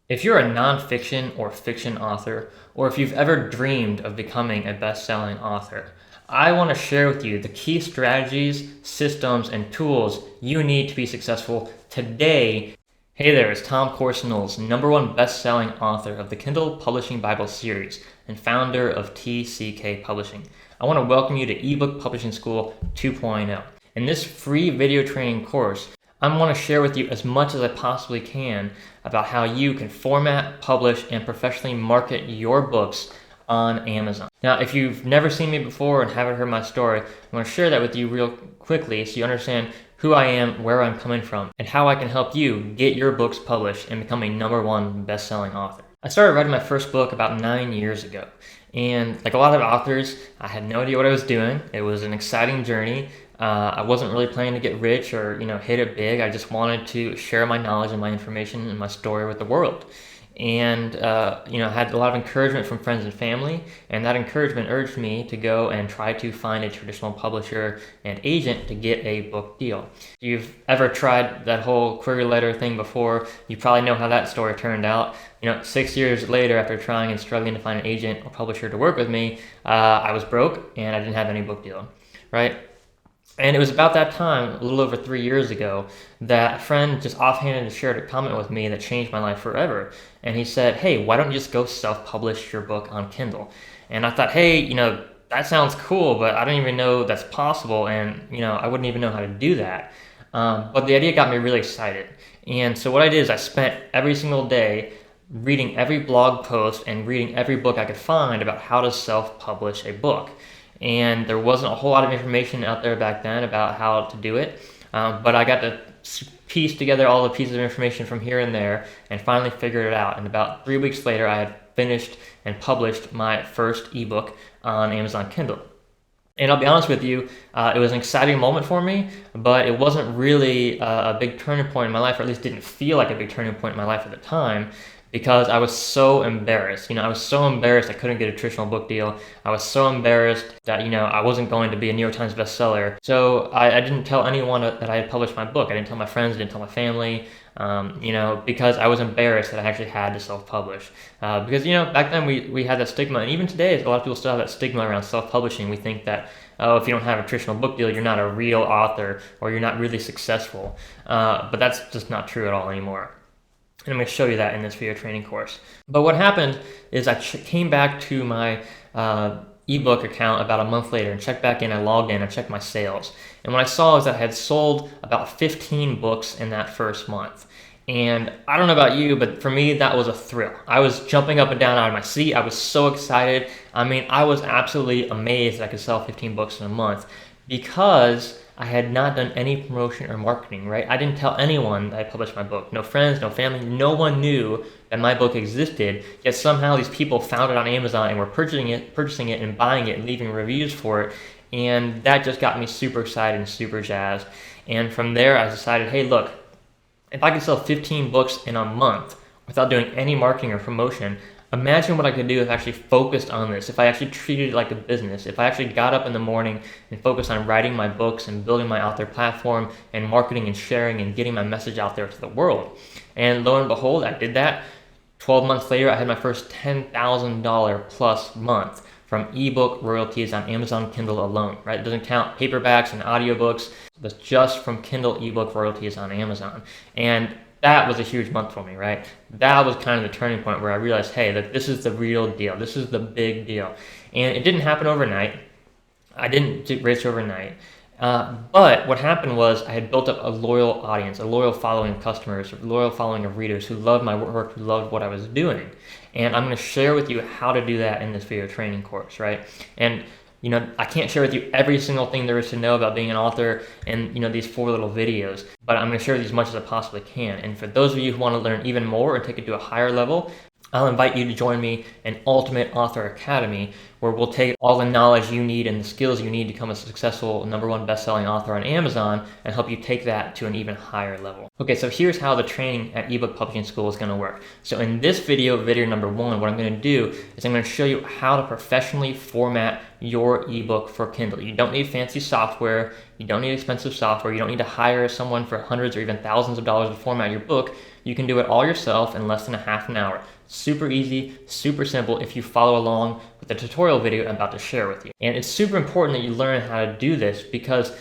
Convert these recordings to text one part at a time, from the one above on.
If you're a nonfiction or fiction author, or if you've ever dreamed of becoming a best-selling author, I want to share with you the key strategies, systems, and tools you need to be successful today. Hey there, it's Corson-Knowles, #1 best-selling author of the Kindle Publishing Bible series and founder of TCK Publishing. I want to welcome you to Ebook Publishing School 2.0. In this free video training course, I want to share with you as much as I possibly can about how you can format, publish, and professionally market your books on Amazon. Now, if you've never seen me before and haven't heard my story, I want to share that with you real quickly so you understand who I am, where I'm coming from, and how I can help you get your books published and become a #1 best-selling author. I started writing my first book about 9 years ago. And like a lot of authors, I had no idea what I was doing. It was an exciting journey. I wasn't really planning to get rich or hit it big. I just wanted to share my knowledge and my information and my story with the world. And I had a lot of encouragement from friends and family, and that encouragement urged me to go and try to find a traditional publisher and agent to get a book deal. If you've ever tried that whole query letter thing before, you probably know how that story turned out. 6 years later, after trying and struggling to find an agent or publisher to work with me, I was broke and I didn't have any book deal, right? And it was about that time, a little over 3 years ago, that a friend just offhanded shared a comment with me that changed my life forever. And he said, "Hey, why don't you just go self-publish your book on Kindle?" And I thought, hey, that sounds cool, but I don't even know that's possible, and I wouldn't even know how to do that. But the idea got me really excited. And so what I did is I spent every single day reading every blog post and reading every book I could find about how to self-publish a book. And there wasn't a whole lot of information out there back then about how to do it, but I got to piece together all the pieces of information from here and there and finally figured it out. And about 3 weeks later, I had finished and published my first ebook on Amazon Kindle. And I'll be honest with you, it was an exciting moment for me, but it wasn't really a big turning point in my life, or at least didn't feel like a big turning point in my life at the time, because I was so embarrassed. I was so embarrassed I couldn't get a traditional book deal. I was so embarrassed that, I wasn't going to be a New York Times bestseller. So I didn't tell anyone that I had published my book. I didn't tell my friends, I didn't tell my family, because I was embarrassed that I actually had to self-publish. Because, back then we had that stigma, and even today, a lot of people still have that stigma around self-publishing. We think that, if you don't have a traditional book deal, you're not a real author, or you're not really successful. But that's just not true at all anymore. And I'm going to show you that in this video training course. But what happened is I came back to my ebook account about a month later and checked back in. I logged in, I checked my sales. And what I saw is that I had sold about 15 books in that first month. And I don't know about you, but for me, that was a thrill. I was jumping up and down out of my seat. I was so excited. I was absolutely amazed that I could sell 15 books in a month, because I had not done any promotion or marketing, right? I didn't tell anyone that I published my book. No friends, no family, no one knew that my book existed, yet somehow these people found it on Amazon and were purchasing it and buying it and leaving reviews for it. And that just got me super excited and super jazzed. And from there, I decided, hey, look, if I could sell 15 books in a month without doing any marketing or promotion, imagine what I could do if I actually focused on this, if I actually treated it like a business, if I actually got up in the morning and focused on writing my books and building my author platform and marketing and sharing and getting my message out there to the world. And lo and behold, I did that. 12 months later, I had my first $10,000 plus month from ebook royalties on Amazon Kindle alone, right? It doesn't count paperbacks and audiobooks, but just from Kindle ebook royalties on Amazon. And that was a huge month for me, right? That was kind of the turning point where I realized, hey, that this is the real deal. This is the big deal. And it didn't happen overnight. I didn't get rich overnight. But what happened was I had built up a loyal audience, a loyal following of customers, a loyal following of readers who loved my work, who loved what I was doing. And I'm going to share with you how to do that in this video training course, right? And I can't share with you every single thing there is to know about being an author in, these 4 little videos, but I'm going to share with you as much as I possibly can. And for those of you who want to learn even more and take it to a higher level, I'll invite you to join me in Ultimate Author Academy, where we'll take all the knowledge you need and the skills you need to become a successful #1 best-selling author on Amazon and help you take that to an even higher level. Okay, so here's how the training at Ebook Publishing School is going to work. So in this video, video #1, what I'm going to do is I'm going to show you how to professionally format, your ebook for Kindle. You don't need fancy software. You don't need expensive software. You don't need to hire someone for hundreds or even thousands of dollars to format your book. You can do it all yourself in less than a half an hour. Super easy, super simple if you follow along with the tutorial video I'm about to share with you. And it's super important that you learn how to do this, because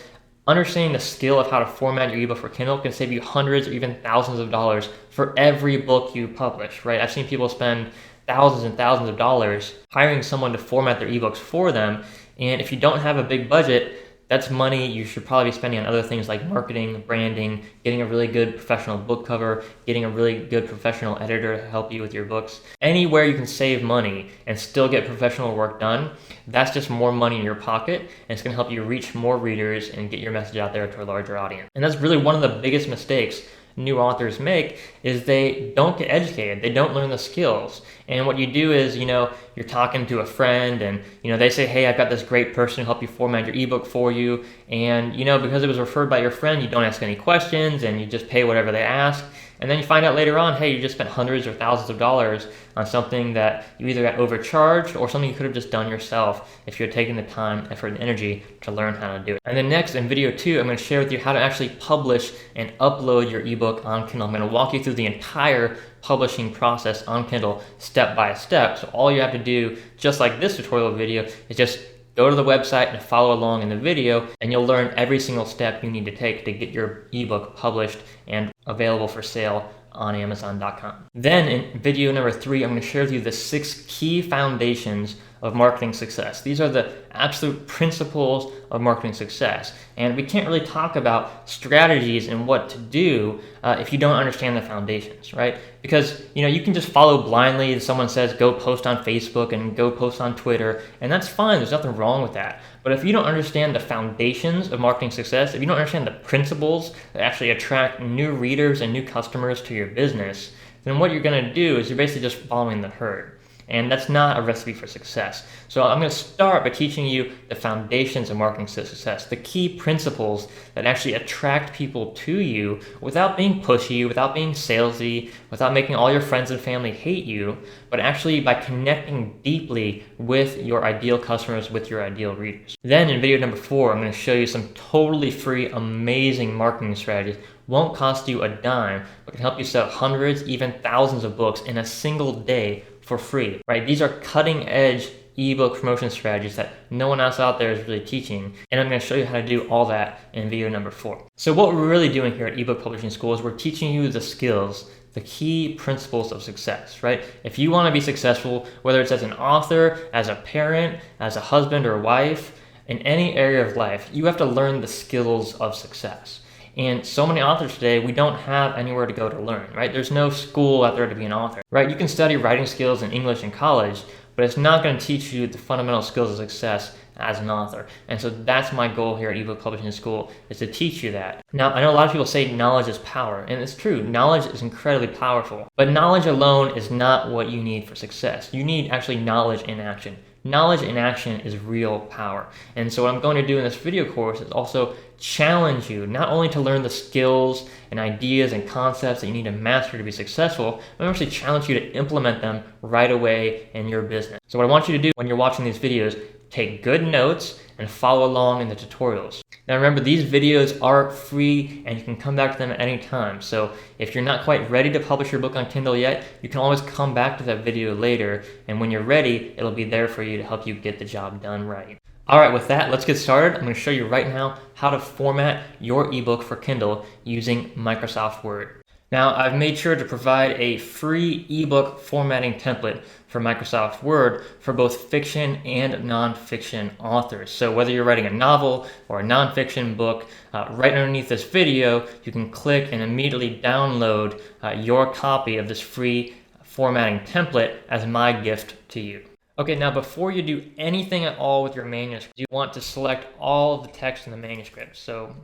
understanding the skill of how to format your ebook for Kindle can save you hundreds or even thousands of dollars for every book you publish, right? I've seen people spend thousands and thousands of dollars hiring someone to format their ebooks for them. And if you don't have a big budget, that's money you should probably be spending on other things like marketing, branding, getting a really good professional book cover, getting a really good professional editor to help you with your books. Anywhere you can save money and still get professional work done, that's just more money in your pocket, and it's going to help you reach more readers and get your message out there to a larger audience. And that's really one of the biggest mistakes new authors make, is they don't get educated. They don't learn the skills. And what you do is, you're talking to a friend and, they say, hey, I've got this great person to help you format your ebook for you. And, because it was referred by your friend, you don't ask any questions and you just pay whatever they ask. And then you find out later on, hey, you just spent hundreds or thousands of dollars on something that you either got overcharged or something you could have just done yourself if you had taken the time, effort, and energy to learn how to do it. And then next, in video 2, I'm going to share with you how to actually publish and upload your ebook on Kindle. I'm going to walk you through the entire publishing process on Kindle step by step. So all you have to do, just like this tutorial video, is just go to the website and follow along in the video, and you'll learn every single step you need to take to get your ebook published and available for sale on Amazon.com. Then in video number 3, I'm going to share with you the 6 key foundations of marketing success. These are the absolute principles of marketing success. And we can't really talk about strategies and what to do if you don't understand the foundations, right? Because you can just follow blindly. If someone says go post on Facebook and go post on Twitter, and that's fine. There's nothing wrong with that. But if you don't understand the foundations of marketing success, if you don't understand the principles that actually attract new readers and new customers to your business, then what you're going to do is you're basically just following the herd. And that's not a recipe for success. So I'm going to start by teaching you the foundations of marketing success, the key principles that actually attract people to you without being pushy, without being salesy, without making all your friends and family hate you, but actually by connecting deeply with your ideal customers, with your ideal readers. Then in video number 4, I'm going to show you some totally free, amazing marketing strategies. Won't cost you a dime, but can help you sell hundreds, even thousands of books in a single day for free, right? These are cutting edge ebook promotion strategies that no one else out there is really teaching. And I'm going to show you how to do all that in video number 4. So what we're really doing here at Ebook Publishing School is we're teaching you the skills, the key principles of success, right? If you want to be successful, whether it's as an author, as a parent, as a husband or wife, in any area of life, you have to learn the skills of success. And so many authors today, we don't have anywhere to go to learn, right? There's no school out there to be an author, right? You can study writing skills in English in college, but it's not going to teach you the fundamental skills of success as an author. And so that's my goal here at Ebook Publishing School, is to teach you that. Now, I know a lot of people say knowledge is power, and it's true. Knowledge is incredibly powerful, but knowledge alone is not what you need for success. You need actually knowledge in action. Knowledge in action is real power. And so what I'm going to do in this video course is also challenge you not only to learn the skills and ideas and concepts that you need to master to be successful, but I'm actually challenge you to implement them right away in your business. So what I want you to do when you're watching these videos, take good notes and follow along in the tutorials. Now remember, these videos are free and you can come back to them at any time. So if you're not quite ready to publish your book on Kindle yet, you can always come back to that video later, and when you're ready, it'll be there for you to help you get the job done right. All right, with that, let's get started. I'm going to show you right now how to format your ebook for Kindle using Microsoft Word. Now, I've made sure to provide a free ebook formatting template for Microsoft Word for both fiction and nonfiction authors. So whether you're writing a novel or a nonfiction book, right underneath this video, you can click and immediately download your copy of this free formatting template as my gift to you. Okay, now before you do anything at all with your manuscript, you want to select all of the text in the manuscript. So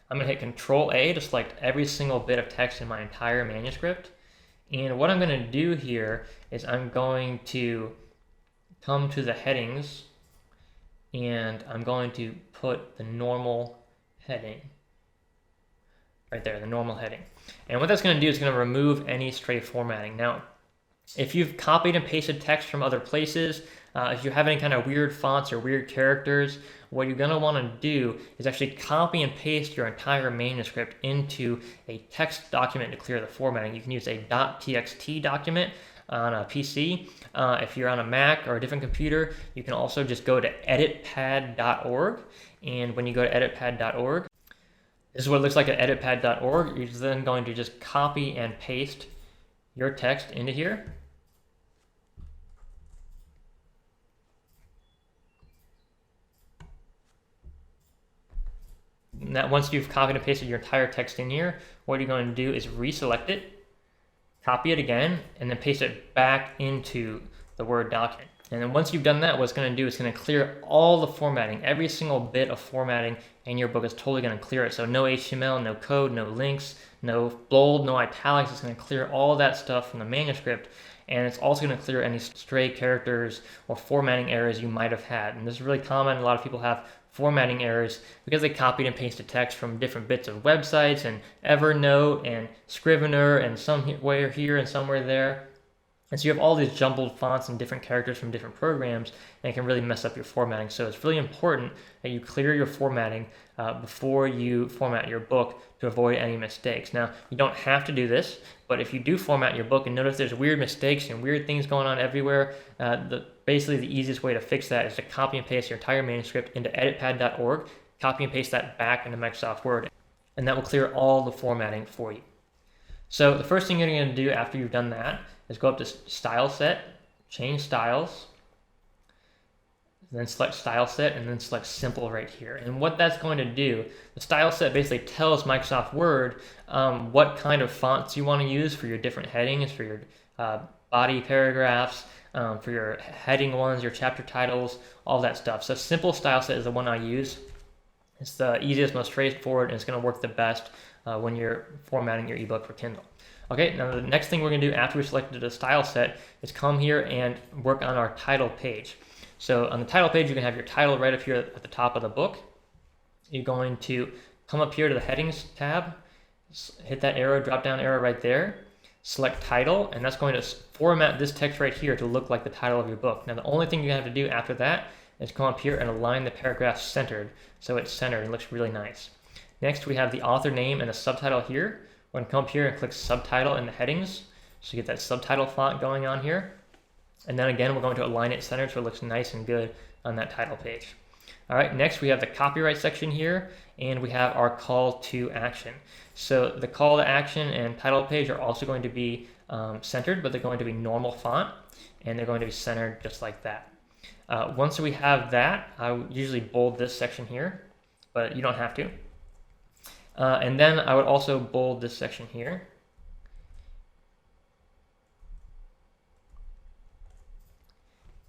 I'm going to hit Control A to select every single bit of text in my entire manuscript. And what I'm going to do here is I'm going to come to the headings and I'm going to put the normal heading right there, the normal heading. And what that's going to do is going to remove any stray formatting. Now, If you've copied and pasted text from other places, if you have any kind of weird fonts or weird characters, what you're going to want to do is actually copy and paste your entire manuscript into a text document to clear the formatting. You can use a .txt document on a PC. If you're on a Mac or a different computer, you can also just go to editpad.org. And when you go to editpad.org, this is what it looks like at editpad.org. You're then going to just copy and paste your text into here. Now, once you've copied and pasted your entire text in here, what you're going to do is reselect it, copy it again, and then paste it back into the Word document. And then once you've done that, what it's going to do is going to clear all the formatting. Every single bit of formatting in your book is totally going to clear it. So no HTML, no code, no links, no bold, no italics. It's going to clear all that stuff from the manuscript. And it's also going to clear any stray characters or formatting errors you might have had. And this is really common. A lot of people have formatting errors because they copied and pasted text from different bits of websites and Evernote and Scrivener and somewhere here and somewhere there. And so you have all these jumbled fonts and different characters from different programs, and it can really mess up your formatting. So it's really important that you clear your formatting before you format your book to avoid any mistakes. Now, you don't have to do this, but if you do format your book and notice there's weird mistakes and weird things going on everywhere, basically the easiest way to fix that is to copy and paste your entire manuscript into editpad.org, copy and paste that back into Microsoft Word, and that will clear all the formatting for you. So the first thing you're going to do after you've done that is go up to Style Set, change styles, then select Style Set, and then select Simple right here. And what that's going to do, the Style Set basically tells Microsoft Word what kind of fonts you want to use for your different headings, for your body paragraphs, for your heading ones, your chapter titles, all that stuff. So Simple Style Set is the one I use. It's the easiest, most straightforward, and it's going to work the best when you're formatting your ebook for Kindle. Okay, now the next thing we're going to do after we selected the style set is come here and work on our title page. So on the title page, you can have your title right up here at the top of the book. You're going to come up here to the headings tab, hit that arrow, drop down arrow right there, select title, and that's going to format this text right here to look like the title of your book. Now the only thing you have to do after that is come up here and align the paragraph centered so it's centered and looks really nice. Next, we have the author name and the subtitle here. We're going to come up here and click subtitle in the headings so you get that subtitle font going on here. And then again, we're going to align it centered so it looks nice and good on that title page. All right, next we have the copyright section here, and we have our call to action. So the call to action and title page are also going to be centered, but they're going to be normal font, and they're going to be centered just like that. Once we have that, I would usually bold this section here, but you don't have to. And then I would also bold this section here.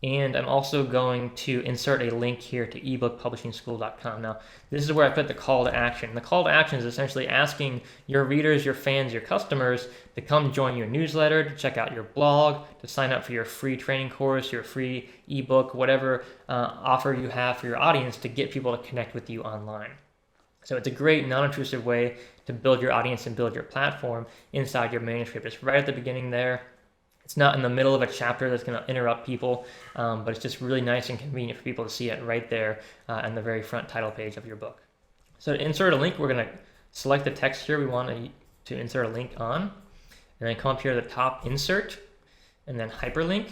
And I'm also going to insert a link here to ebookpublishingschool.com. Now, this is where I put the call to action. The call to action is essentially asking your readers, your fans, your customers to come join your newsletter, to check out your blog, to sign up for your free training course, your free ebook, whatever offer you have for your audience to get people to connect with you online. So it's a great non-intrusive way to build your audience and build your platform inside your manuscript. It's right at the beginning there. It's not in the middle of a chapter that's going to interrupt people, but it's just really nice and convenient for people to see it right there on the very front title page of your book. So to insert a link, we're going to select the text here we want to insert a link on, and then come up here to the top, insert, and then hyperlink.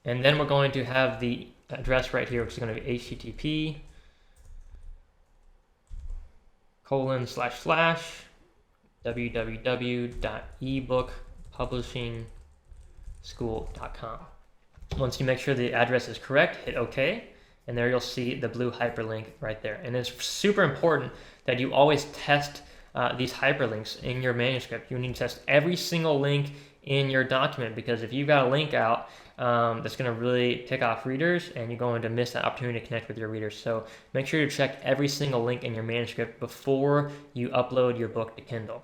And then we're going to have the address right here, which is going to be http://www.ebookpublishingschool.com. Once you make sure the address is correct, hit OK, and there you'll see the blue hyperlink right there. And it's super important that you always test these hyperlinks in your manuscript. You need to test every single link in your document, because if you've got a link out that's going to really tick off readers, and you're going to miss that opportunity to connect with your readers. So make sure you check every single link in your manuscript before you upload your book to Kindle.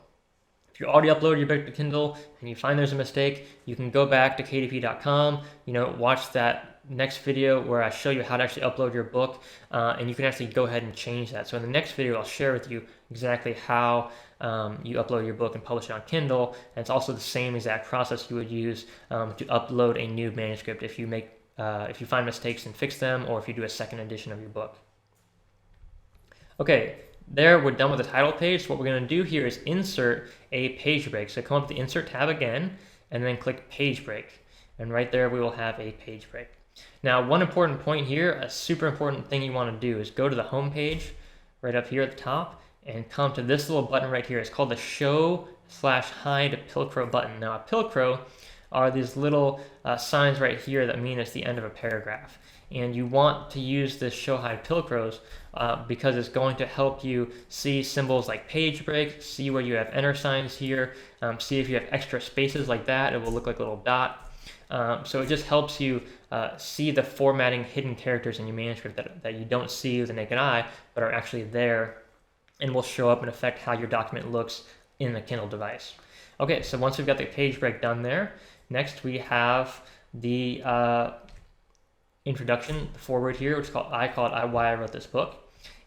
If you already uploaded your book to Kindle and you find there's a mistake, you can go back to kdp.com, watch that next video where I show you how to actually upload your book, and you can actually go ahead and change that. So in the next video, I'll share with you exactly how you upload your book and publish it on Kindle. And it's also the same exact process you would use to upload a new manuscript if you find mistakes and fix them, or if you do a second edition of your book. Okay, there we're done with the title page. So what we're going to do here is insert a page break. So come up to the Insert tab again, and then click Page Break. And right there we will have a page break. Now, one important point here, a super important thing you want to do is go to the home page right up here at the top and come to this little button right here. It's called the Show/Hide Pilcrow button. Now, a pilcrow are these little signs right here that mean it's the end of a paragraph. And you want to use this Show Hide Pilcrows because it's going to help you see symbols like page break, see where you have enter signs here, see if you have extra spaces like that. It will look like a little dot. So it just helps you see the formatting hidden characters in your manuscript that you don't see with the naked eye, but are actually there and will show up and affect how your document looks in the Kindle device. Okay, so once we've got the page break done there, next we have the introduction, the foreword here, which is called Why I Wrote This Book.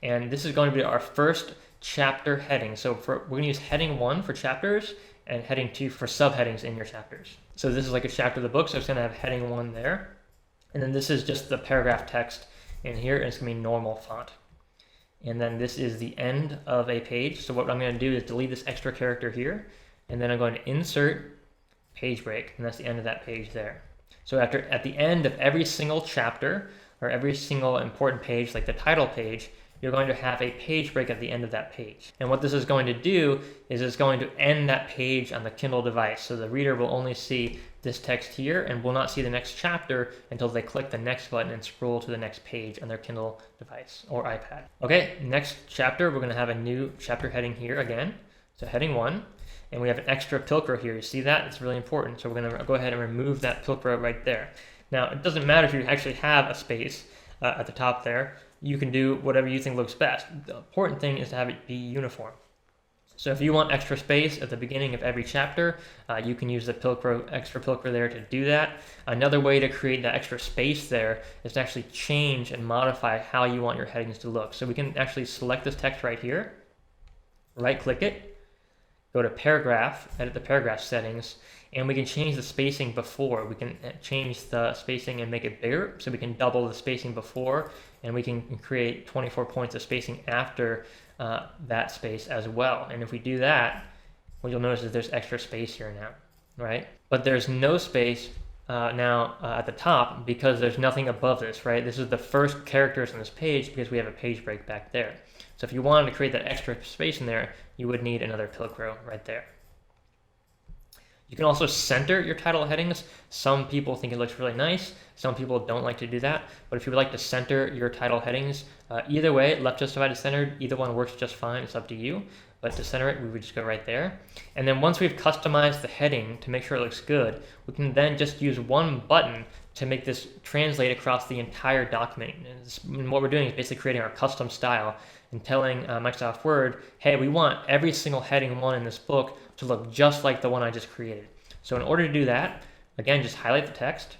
And this is going to be our first chapter heading. So we're going to use heading 1 for chapters and heading 2 for subheadings in your chapters. So this is like a chapter of the book, so it's going to have heading 1 there. And then this is just the paragraph text in here, and it's going to be normal font. And then this is the end of a page. So what I'm going to do is delete this extra character here, and then I'm going to insert page break, and that's the end of that page there. So at the end of every single chapter or every single important page, like the title page, you're going to have a page break at the end of that page. And what this is going to do is it's going to end that page on the Kindle device. So the reader will only see this text here and will not see the next chapter until they click the next button and scroll to the next page on their Kindle device or iPad. Okay, next chapter, we're going to have a new chapter heading here again. So heading 1. And we have an extra pilcrow here. You see that? It's really important. So we're going to go ahead and remove that pilcrow right there. Now, it doesn't matter if you actually have a space at the top there. You can do whatever you think looks best. The important thing is to have it be uniform. So if you want extra space at the beginning of every chapter, you can use the extra pilcrow there to do that. Another way to create that extra space there is to actually change and modify how you want your headings to look. So we can actually select this text right here, right-click it, go to paragraph, edit the paragraph settings, and we can change the spacing before. We can change the spacing and make it bigger, so we can double the spacing before, and we can create 24 points of spacing after that space as well. And if we do that, what you'll notice is there's extra space here now, right? But there's no space now at the top because there's nothing above this, right? This is the first characters on this page because we have a page break back there. So if you wanted to create that extra space in there, you would need another pilcrow right there. You can also center your title headings. Some people think it looks really nice. Some people don't like to do that. But if you would like to center your title headings, either way, left justified is centered. Either one works just fine. It's up to you. But to center it, we would just go right there. And then once we've customized the heading to make sure it looks good, we can then just use one button to make this translate across the entire document. And what we're doing is basically creating our custom style and telling Microsoft Word, hey, we want every single heading 1 in this book to look just like the one I just created. So in order to do that, again, just highlight the text,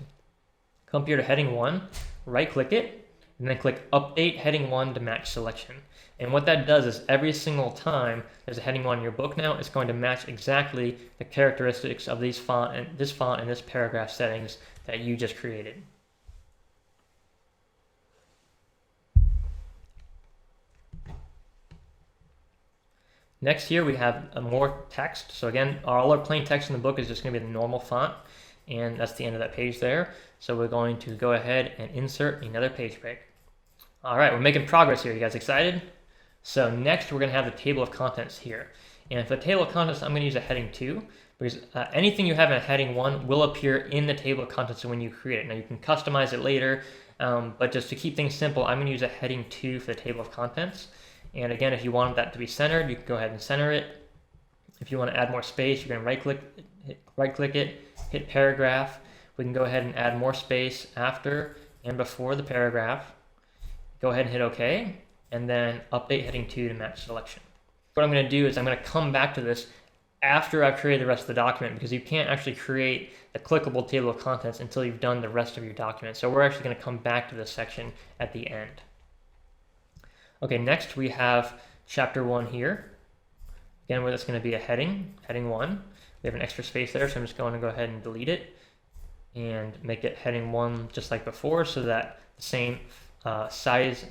come here to heading 1, right-click it, and then click Update Heading 1 to match selection. And what that does is every single time there's a heading 1 in your book now, it's going to match exactly the characteristics of this font and this paragraph settings that you just created. Next here we have more text. So again, all our plain text in the book is just going to be the normal font, and that's the end of that page there. So we're going to go ahead and insert another page break. All right, we're making progress here. You guys excited? So next we're going to have the table of contents here. And for the table of contents, I'm going to use a heading 2 because anything you have in a heading 1 will appear in the table of contents when you create it. Now you can customize it later, but just to keep things simple, I'm going to use a heading 2 for the table of contents. And again, if you want that to be centered, you can go ahead and center it. If you want to add more space, you can right-click it, hit paragraph. We can go ahead and add more space after and before the paragraph. Go ahead and hit OK, and then update heading 2 to match selection. What I'm going to do is I'm going to come back to this after I've created the rest of the document, because you can't actually create the clickable table of contents until you've done the rest of your document. So we're actually going to come back to this section at the end. Okay, next we have chapter 1 here. Again, where that's going to be a heading 1. We have an extra space there, so I'm just going to go ahead and delete it and make it heading 1 just like before, so that the same size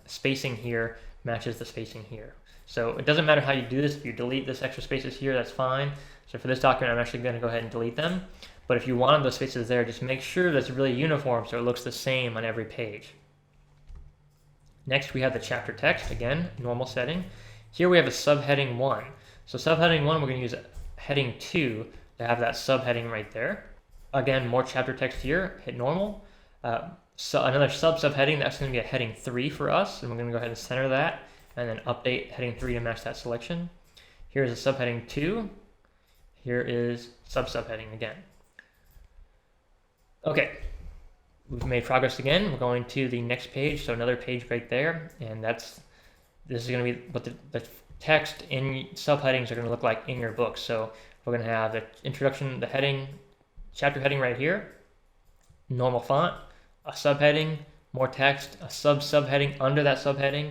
spacing here matches the spacing here. So it doesn't matter how you do this. If you delete this extra spaces here, that's fine. So for this document, I'm actually going to go ahead and delete them. But if you wanted those spaces there, just make sure that's really uniform so it looks the same on every page. Next, we have the chapter text. Again, normal setting. Here we have a subheading 1. So subheading 1, we're going to use heading 2 to have that subheading right there. Again, more chapter text here, hit normal. So another subheading, that's going to be a heading 3 for us, and we're going to go ahead and center that, and then update heading 3 to match that selection. Here's a subheading 2. Here is subheading again. Okay, we've made progress again. We're going to the next page, so another page break there, and this is going to be what the text in subheadings are going to look like in your book. So we're going to have the introduction, the heading, chapter heading right here, normal font, a subheading, more text, a subheading under that subheading.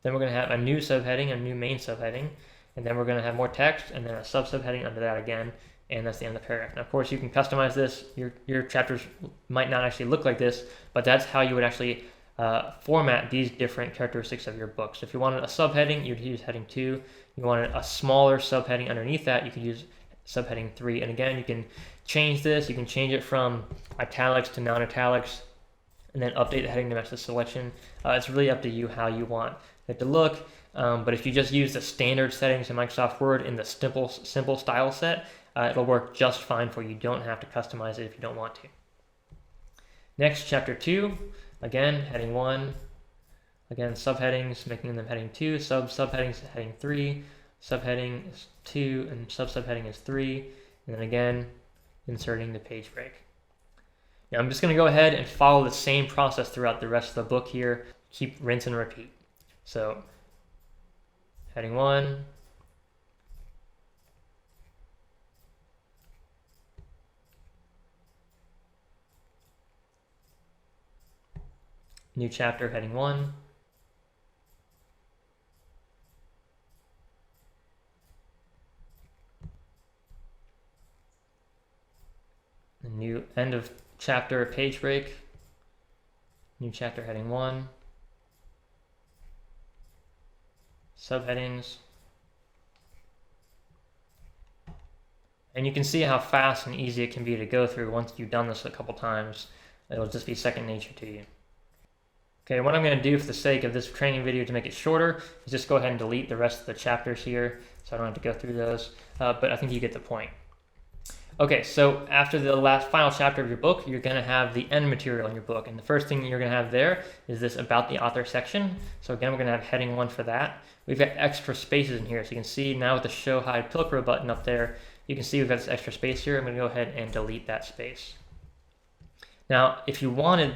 Then we're going to have a new subheading, a new main subheading, and then we're going to have more text and then a subheading under that again, and that's the end of the paragraph. Now, of course, you can customize this. Your chapters might not actually look like this, but that's how you would actually format these different characteristics of your book. So if you wanted a subheading, you'd use heading 2. You wanted a smaller subheading underneath that, you could use subheading 3. And again, you can change this. You can change it from italics to non-italics, and then update the heading to match the selection. It's really up to you how you want it to look. But if you just use the standard settings in Microsoft Word in the simple style set, it'll work just fine for you. You don't have to customize it if you don't want to. Next, chapter 2. Again, heading 1. Again, subheadings, making them heading 2. Subheadings, heading 3. Subheading is 2, and subheading is 3. And then again, inserting the page break. Now I'm just going to go ahead and follow the same process throughout the rest of the book here. Keep rinse and repeat. So, heading 1. New chapter, heading 1. The new end of chapter, page break. New chapter, heading 1. Subheadings. And you can see how fast and easy it can be to go through once you've done this a couple times. It'll just be second nature to you. Okay, what I'm going to do for the sake of this training video to make it shorter is just go ahead and delete the rest of the chapters here, so I don't have to go through those, but I think you get the point. Okay, so after the final chapter of your book, you're going to have the end material in your book, and the first thing you're going to have there is this about the author section. So again, we're going to have heading 1 for that. We've got extra spaces in here, so you can see now with the Show Hide Pilcrow button up there, you can see we've got this extra space here. I'm going to go ahead and delete that space. Now, if you wanted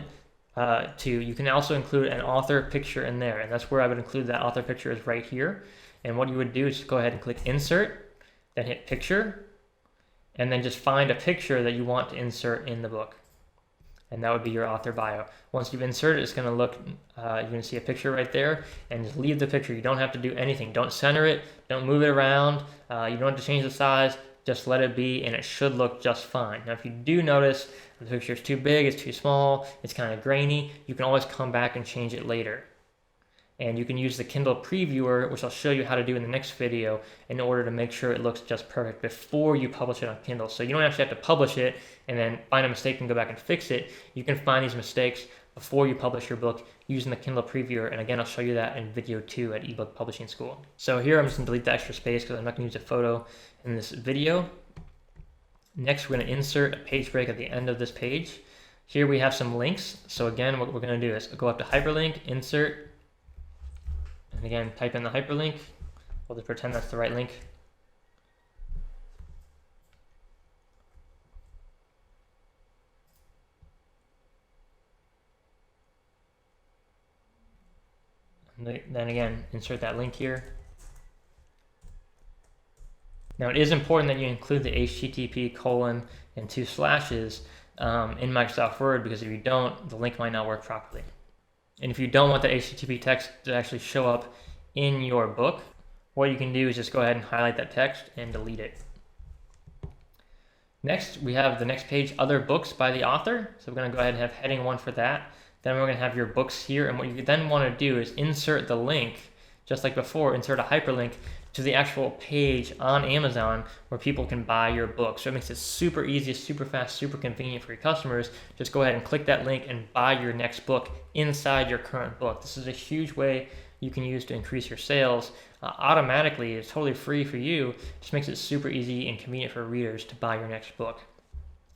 you can also include an author picture in there, and that's where I would include that author picture is right here. And what you would do is just go ahead and click Insert, then hit Picture, and then just find a picture that you want to insert in the book. And that would be your author bio. Once you've inserted, it's going to look, you're going to see a picture right there, and just leave the picture. You don't have to do anything. Don't center it, don't move it around, you don't have to change the size, just let it be, and it should look just fine. Now, if you do notice the picture is too big, it's too small, it's kind of grainy, you can always come back and change it later. And you can use the Kindle previewer, which I'll show you how to do in the next video, in order to make sure it looks just perfect before you publish it on Kindle. So you don't actually have to publish it and then find a mistake and go back and fix it. You can find these mistakes before you publish your book using the Kindle previewer. And again, I'll show you that in video 2 at Ebook Publishing School. So here I'm just going to delete the extra space because I'm not going to use a photo in this video. Next, we're going to insert a page break at the end of this page. Here we have some links. So again, what we're going to do is go up to hyperlink, insert, and again, type in the hyperlink. We'll just pretend that's the right link. And then again, insert that link here. Now, it is important that you include the HTTP colon and 2 slashes in Microsoft Word, because if you don't, the link might not work properly. And if you don't want the HTTP text to actually show up in your book, what you can do is just go ahead and highlight that text and delete it. Next, we have the next page, Other Books by the Author. So we're going to go ahead and have heading 1 for that. Then we're going to have your books here. And what you then want to do is insert the link, just like before, insert a hyperlink to the actual page on Amazon where people can buy your book. So it makes it super easy, super fast, super convenient for your customers. Just go ahead and click that link and buy your next book inside your current book. This is a huge way you can use to increase your sales automatically. It's totally free for you. It just makes it super easy and convenient for readers to buy your next book.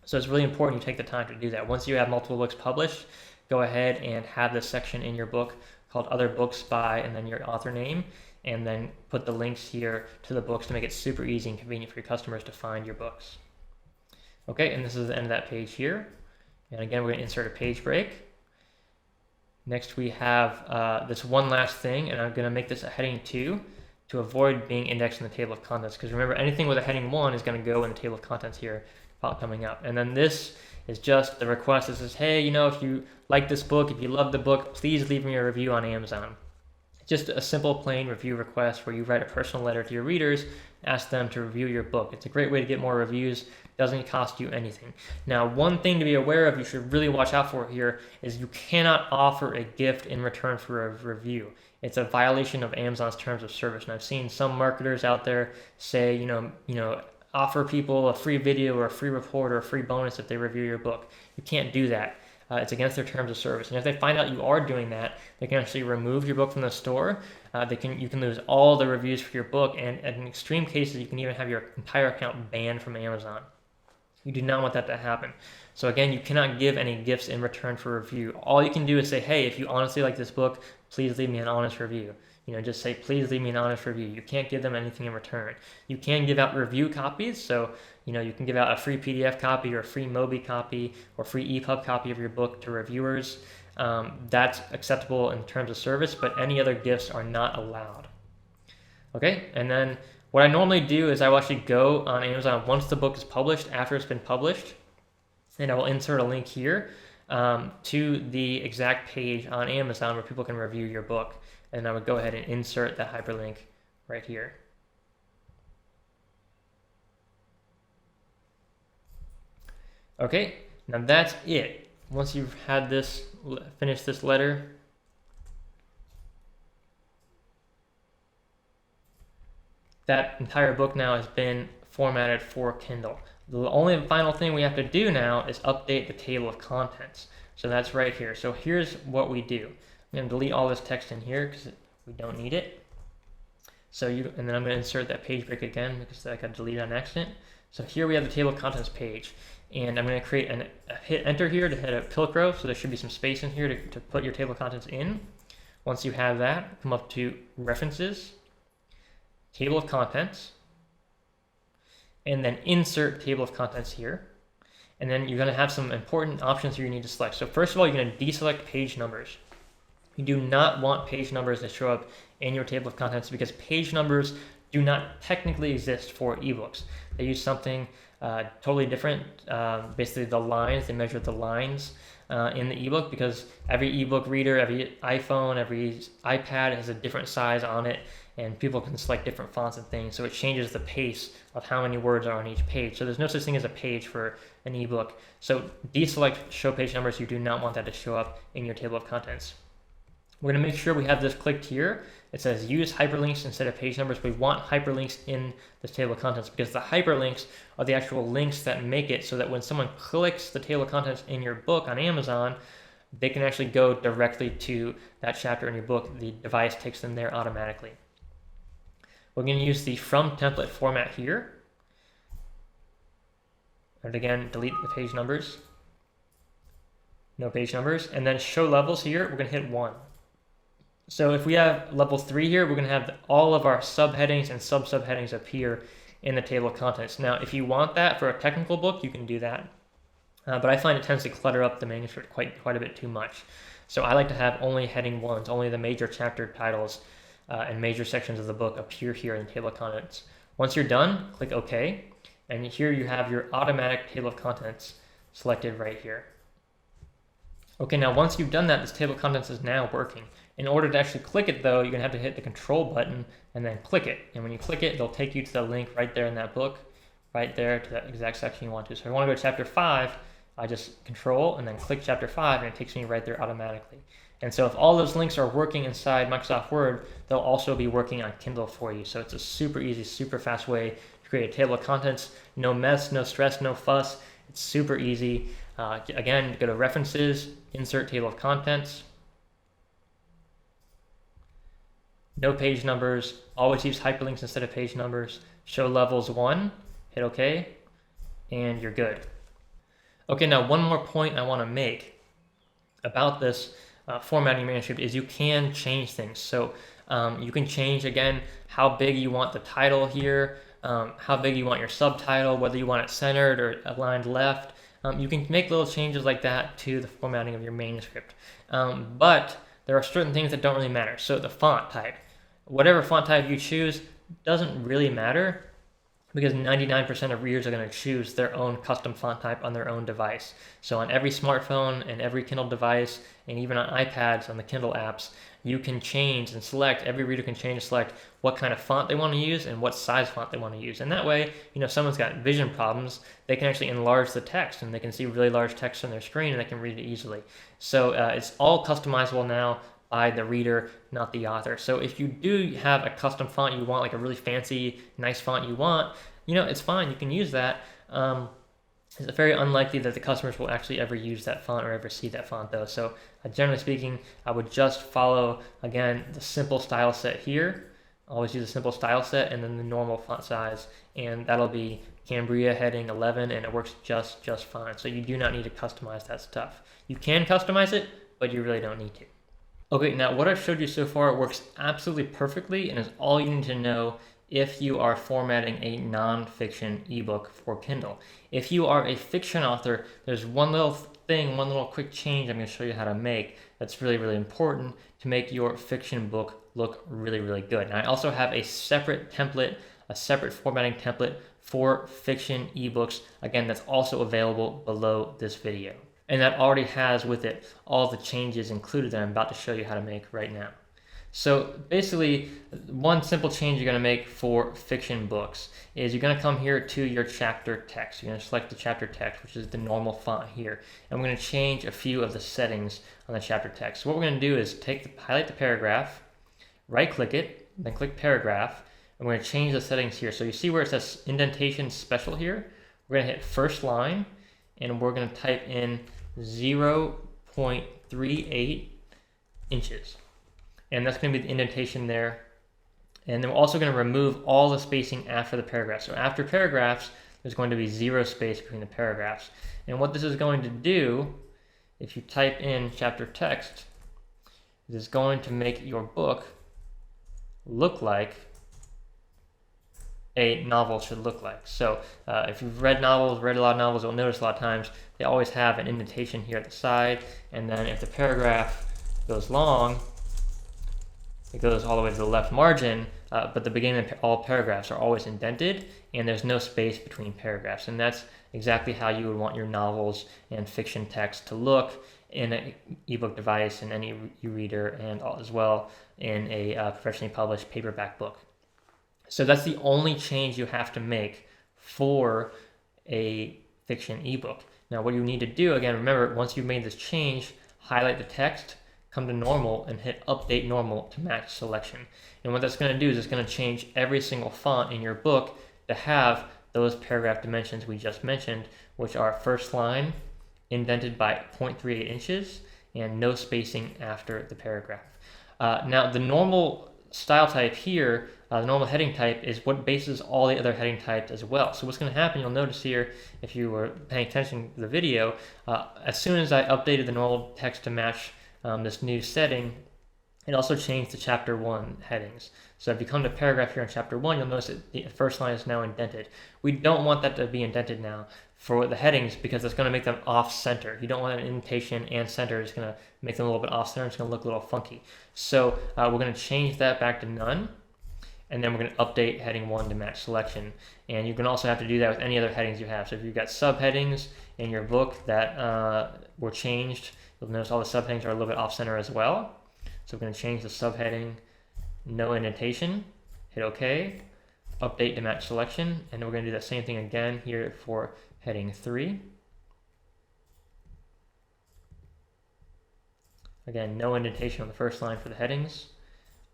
So it's really important you take the time to do that. Once you have multiple books published, go ahead and have this section in your book called Other Books by, and then your author name, and then put the links here to the books to make it super easy and convenient for your customers to find your books. Okay, and this is the end of that page here. And again, we're going to insert a page break. Next, we have this one last thing, and I'm going to make this a heading 2 to avoid being indexed in the table of contents. Because remember, anything with a heading 1 is going to go in the table of contents here coming up. And then this is just the request that says, hey, if you like this book, if you love the book, please leave me a review on Amazon. It's just a simple, plain review request where you write a personal letter to your readers, ask them to review your book. It's a great way to get more reviews. Doesn't cost you anything. Now, one thing to be aware of, you should really watch out for here, is you cannot offer a gift in return for a review. It's a violation of Amazon's terms of service. And I've seen some marketers out there say, offer people a free video or a free report or a free bonus if they review your book. You can't do that. It's against their terms of service. And if they find out you are doing that, they can actually remove your book from the store. You can lose all the reviews for your book, and in extreme cases, you can even have your entire account banned from Amazon. You do not want that to happen. So again, you cannot give any gifts in return for a review. All you can do is say, hey, if you honestly like this book, please leave me an honest review. Just say, please leave me an honest review. You can't give them anything in return. You can give out review copies. So, you can give out a free PDF copy or a free Mobi copy or free EPUB copy of your book to reviewers. That's acceptable in terms of service, but any other gifts are not allowed. Okay, and then what I normally do is I will actually go on Amazon once the book is published, after it's been published, and I will insert a link here to the exact page on Amazon where people can review your book. And I would go ahead and insert that hyperlink right here. Okay, now that's it. Once you've had this, finished this letter, that entire book now has been formatted for Kindle. The only final thing we have to do now is update the table of contents. So that's right here. So here's what we do. I'm going to delete all this text in here because we don't need it. And then I'm going to insert that page break again because I got deleted on accident. So here we have the table of contents page, and I'm going to create hit enter here to hit a Pilcrow. So there should be some space in here to put your table of contents in. Once you have that, come up to References, Table of Contents, and then insert Table of Contents here. And then you're going to have some important options here you need to select. So first of all, you're going to deselect page numbers. You do not want page numbers to show up in your table of contents because page numbers do not technically exist for ebooks. They use something totally different. Basically, the lines, they measure the lines in the ebook because every ebook reader, every iPhone, every iPad has a different size on it, and people can select different fonts and things. So it changes the pace of how many words are on each page. So there's no such thing as a page for an ebook. So deselect show page numbers. You do not want that to show up in your table of contents. We're going to make sure we have this clicked here. It says use hyperlinks instead of page numbers. We want hyperlinks in this table of contents because the hyperlinks are the actual links that make it so that when someone clicks the table of contents in your book on Amazon, they can actually go directly to that chapter in your book. The device takes them there automatically. We're going to use the from template format here. And again, delete the page numbers. No page numbers. And then show levels here, we're going to hit 1. So if we have level 3 here, we're going to have all of our subheadings and sub-subheadings appear in the table of contents. Now, if you want that for a technical book, you can do that. But I find it tends to clutter up the manuscript quite a bit too much. So I like to have only heading 1s, only the major chapter titles and major sections of the book appear here in the table of contents Once you're done, click OK, and here you have your automatic table of contents selected right here. Okay, now once you've done that, this table of contents is now working. In order to actually click it though, you're gonna have to hit the control button and then click it. And when you click it, it'll take you to the link right there in that book, right there to that exact section you want to. So if I wanna go to chapter 5, I just control and then click chapter 5 and it takes me right there automatically. And so if all those links are working inside Microsoft Word, they'll also be working on Kindle for you. So it's a super easy, super fast way to create a table of contents. No mess, no stress, no fuss. It's super easy. Again, go to References, Insert Table of Contents. No page numbers. Always use hyperlinks instead of page numbers. Show levels 1. Hit OK. And you're good. Okay, now one more point I want to make about this formatting manuscript is you can change things. So you can change, again, how big you want the title here, how big you want your subtitle, whether you want it centered or aligned left. You can make little changes like that to the formatting of your manuscript. But there are certain things that don't really matter. So the font type, whatever font type you choose doesn't really matter, because 99% of readers are going to choose their own custom font type on their own device. So on every smartphone and every Kindle device, and even on iPads, on the Kindle apps, you can change and select, every reader can change and select what kind of font they want to use and what size font they want to use. And that way, if someone's got vision problems, they can actually enlarge the text and they can see really large text on their screen and they can read it easily. So it's all customizable now by the reader, not the author. So if you do have a custom font you want, like a really fancy, nice font you want, it's fine, you can use that. It's very unlikely that the customers will actually ever use that font or ever see that font though. So generally speaking, I would just follow, again, the simple style set here. Always use a simple style set and then the normal font size, and that'll be Cambria heading 11, and it works just fine. So you do not need to customize that stuff. You can customize it, but you really don't need to. Okay, now what I've showed you so far works absolutely perfectly and is all you need to know if you are formatting a non-fiction ebook for Kindle. If you are a fiction author, there's one little thing, one little quick change I'm going to show you how to make that's really important to make your fiction book look really good. And I also have a separate template, a separate formatting template for fiction ebooks, again, that's also available below this video. And that already has with it all the changes included that I'm about to show you how to make right now. So basically, one simple change you're going to make for fiction books is you're going to come here to your chapter text. You're going to select the chapter text, which is the normal font here. And we're going to change a few of the settings on the chapter text. So what we're going to do is highlight the paragraph, right-click it, then click paragraph, and we're going to change the settings here. So you see where it says indentation special here? We're going to hit first line, and we're going to type in 0.38 inches. And that's going to be the indentation there. And then we're also going to remove all the spacing after the paragraph. So after paragraphs, there's going to be 0 space between the paragraphs. And what this is going to do, if you type in chapter text, it is going to make your book look like a novel should look like. So if you've read a lot of novels, you'll notice a lot of times they always have an indentation here at the side, and then if the paragraph goes long, it goes all the way to the left margin, but the beginning of all paragraphs are always indented, and there's no space between paragraphs. And that's exactly how you would want your novels and fiction text to look in an ebook device, in any e-reader, and as well in a professionally published paperback book. So that's the only change you have to make for a fiction ebook. Now what you need to do, again, remember, once you've made this change, highlight the text, come to normal, and hit update normal to match selection. And what that's going to do is it's going to change every single font in your book to have those paragraph dimensions we just mentioned, which are first line, indented by 0.38 inches, and no spacing after the paragraph. Now the normal style type here, the normal heading type, is what bases all the other heading types as well. So what's going to happen, you'll notice here, if you were paying attention to the video, as soon as I updated the normal text to match this new setting, it also changed the chapter 1 headings. So if you come to paragraph here in chapter 1, you'll notice that the first line is now indented. We don't want that to be indented now for the headings, because it's going to make them off-center. You don't want an indentation and center. It's going to make them a little bit off-center. It's going to look a little funky. So we're going to change that back to none. and then we're going to update heading 1 to match selection. And you can also have to do that with any other headings you have. So if you've got subheadings in your book that were changed, you'll notice all the subheadings are a little bit off center as well. So we're going to change the subheading, no indentation, hit OK, update to match selection, and we're going to do that same thing again here for heading 3. Again, no indentation on the first line for the headings.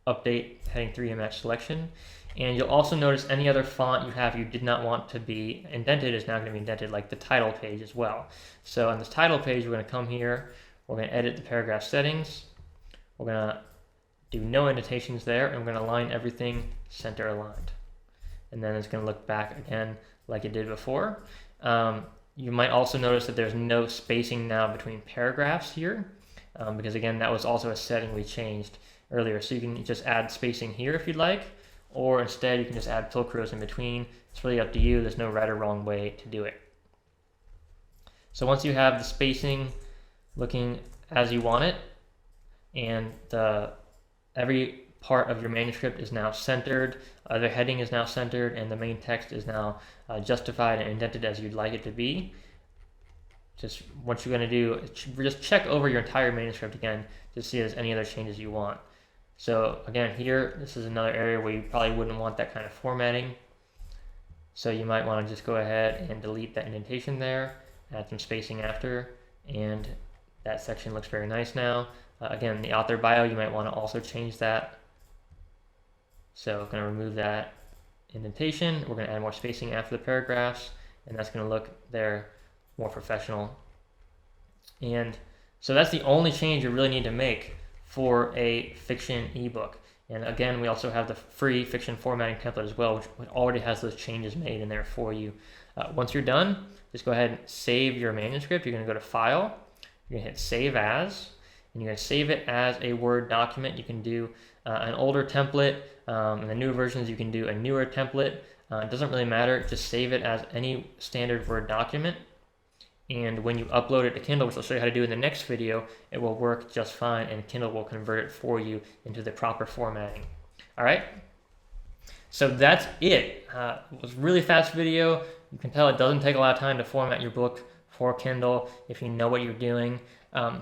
Update heading 3 to match selection. And you'll also notice any other font you have you did not want to be indented is now going to be indented, like the title page as well. So on this title page, we're going to come here, we're going to edit the paragraph settings, we're going to do no indentations there, and we're going to align everything center aligned. And then it's going to look back again like it did before. You might also notice that there's no spacing now between paragraphs here, because again, that was also a setting we changed earlier. So you can just add spacing here if you'd like, or instead you can just add pilcrows in between. It's really up to you. There's no right or wrong way to do it. So once you have the spacing looking as you want it, and every part of your manuscript is now centered, the heading is now centered, and the main text is now justified and indented as you'd like it to be, just what you're going to do is just check over your entire manuscript again to see if there's any other changes you want. So again, here, this is another area where you probably wouldn't want that kind of formatting. So you might want to just go ahead and delete that indentation there, add some spacing after, and that section looks very nice now. Again, the author bio, you might want to also change that. So I'm going to remove that indentation. We're going to add more spacing after the paragraphs, and that's going to look there more professional. And so that's the only change you really need to make for a fiction ebook. And again, we also have the free fiction formatting template as well, which already has those changes made in there for you. Once you're done, just go ahead and save your manuscript. You're going to go to File, you're going to hit Save As, and you're going to save it as a Word document. You can do an older template. In the newer versions, you can do a newer template. It doesn't really matter. Just save it as any standard Word document. And when you upload it to Kindle, which I'll show you how to do in the next video, it will work just fine, and Kindle will convert it for you into the proper formatting. All right? So that's it. It was a really fast video. You can tell it doesn't take a lot of time to format your book for Kindle if you know what you're doing.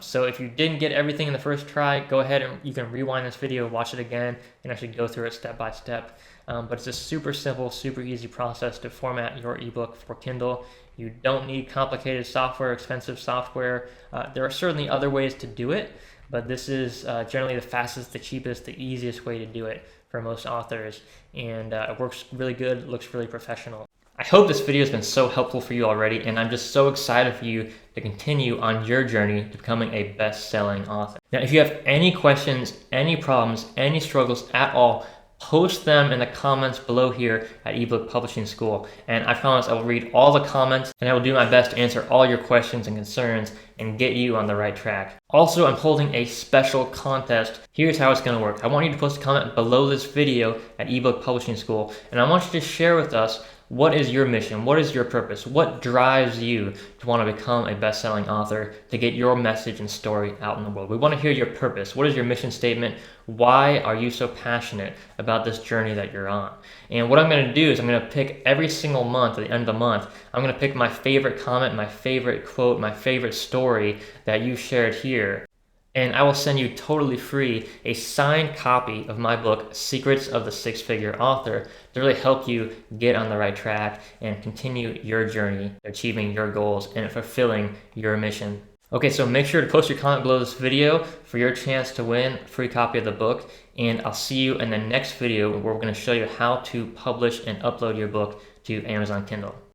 So if you didn't get everything in the first try, go ahead and you can rewind this video, watch it again, and actually go through it step by step. But it's a super simple, super easy process to format your ebook for Kindle. You don't need complicated software, expensive software. There are certainly other ways to do it, but this is generally the fastest, the cheapest, the easiest way to do it for most authors. And it works really good, looks really professional. I hope this video has been so helpful for you already, and I'm just so excited for you to continue on your journey to becoming a best-selling author. Now, if you have any questions, any problems, any struggles at all, post them in the comments below here at Ebook Publishing School, and I promise I will read all the comments, and I will do my best to answer all your questions and concerns and get you on the right track. Also, I'm holding a special contest. Here's how it's going to work. I want you to post a comment below this video at Ebook Publishing School, and I want you to share with us, what is your mission? What is your purpose? What drives you to want to become a best-selling author, to get your message and story out in the world? We want to hear your purpose. What is your mission statement? Why are you so passionate about this journey that you're on? And what I'm going to do is I'm going to pick every single month, at the end of the month, I'm going to pick my favorite comment, my favorite quote, my favorite story that you shared here. And I will send you totally free a signed copy of my book, Secrets of the Six-Figure Author, to really help you get on the right track and continue your journey, achieving your goals and fulfilling your mission. Okay, so make sure to post your comment below this video for your chance to win a free copy of the book. And I'll see you in the next video where we're going to show you how to publish and upload your book to Amazon Kindle.